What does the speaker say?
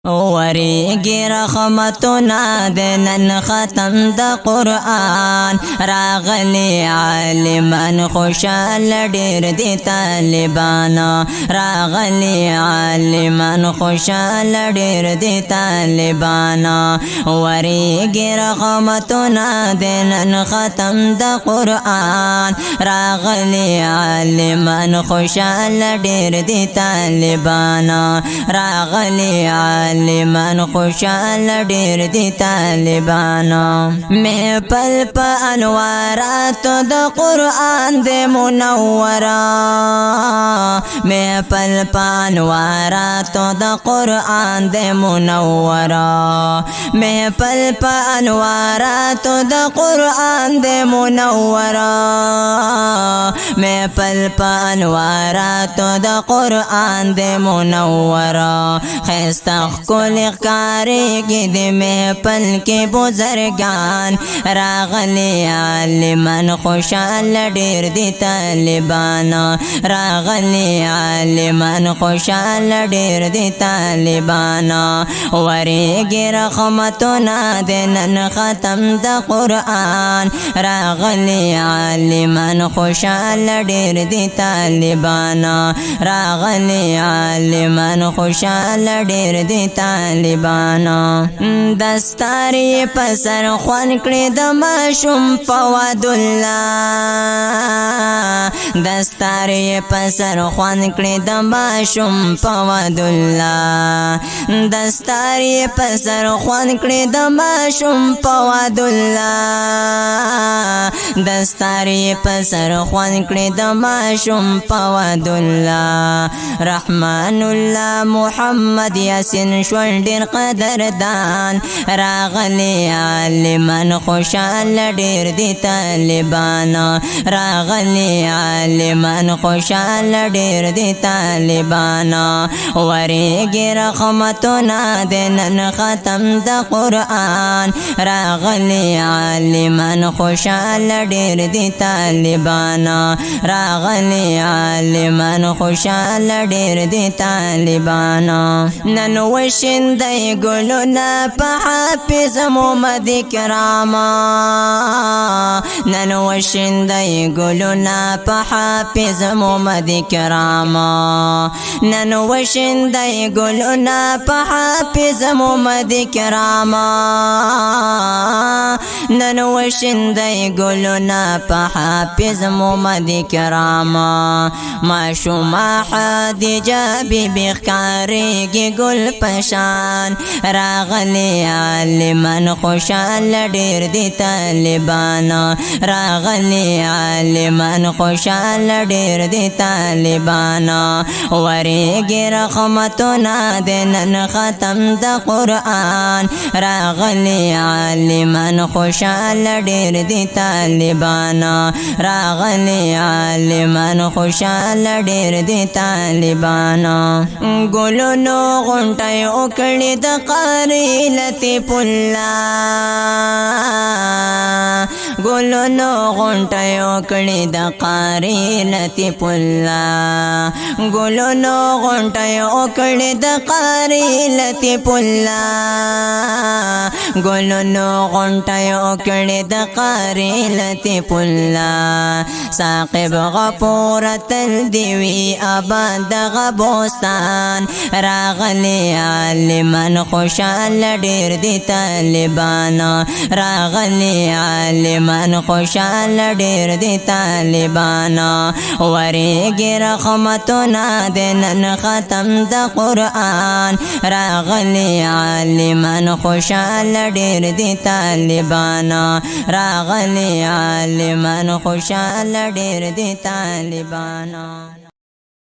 وریږي رحمتونه د نن ختم د قرآن راغلی عالمان خوشاله ډېر دي طالبان راغلی عالمان خوشاله ډېر دي طالبان وریږي رحمتونه د نن ختم د قرآن راغلی عالمان خوشاله ډېر دي طالبان راغلی عالمان خوشاله ډېر دي طالبان محفل په انواراتو د قرآن د منوره محفل په انواراتو د قرآن د منوره محفل په انواراتو د قرآن د منوره محفل په انواراتو د قرآن د منوره خسته ښکلې ښکارېږي د محفل کې بزرګان راغلي عالمان خوشاله ډېر دي طالبان راغلي عالمان خوشاله ډېر دي طالبان وریږي رحمتونه د نن ختم د قرآن راغلي عالمان خوشاله ډېر دي طالبان راغلي عالمان خوشاله ډېر دي طالبان دستارې په سر خوان کړې د ماشوم په وعدالله دستارې په سر خوان کړې د ماشوم په وعدالله دستارې په سر خوان کړې د ماشوم په وعدالله دستارې په سر خوان کړې د ماشوم په وعدالله رحمان الله محمد یاسین شول ډېر قدردان راغلی عالمان خوشاله ډېر دي طالبان راغلی عالمان خوشاله ډېر دي طالبان وریږي رحمتونه د نن ختم د قرآن راغلی عالمان خوشاله ډېر دي طالبان راغلی عالمان خوشاله ډېر دي طالبان نن وشیندی ګلونه په حافظ محمد کرام نن وشیندی ګلونه په حافظ محمد کرام نن وشیندی ګلونه په حافظ محمد کرام نن وشیندی ګلونه په حافظ محمد کرام ماشومه خدیجه بیبي ښکارېږي ګل پشان راغلی عالمان خوشاله ډېر دي طالبان راغلی عالمان خوشاله ډېر دي طالبان وریږي رحمتونه د نن ختم د قرآن راغلی عالمان خوشاله ډېر دي طالبان راغلی عالمان خوشاله ډېر دي طالبان ګلونو غونټۍ وکړې د قاري لطیف الله ګلونو غونټۍ وکړې د قاري لطیف الله ګلونو غونټۍ وکړې د قاري لطیف الله ګلونو غونټۍ وکړې د قاري لطیف الله ساقب غفور تل دی وی آباد دغه بوستان راغلی عالمان خوشاله ډېر دي طالبان راغلی عالمان خوشاله ډېر دي طالبان وریږي رحمتونه د نن ختم د قرآن راغلی عالمان خوشاله ډېر دي طالبان راغلی عالمان خوشاله ډېر دي طالبان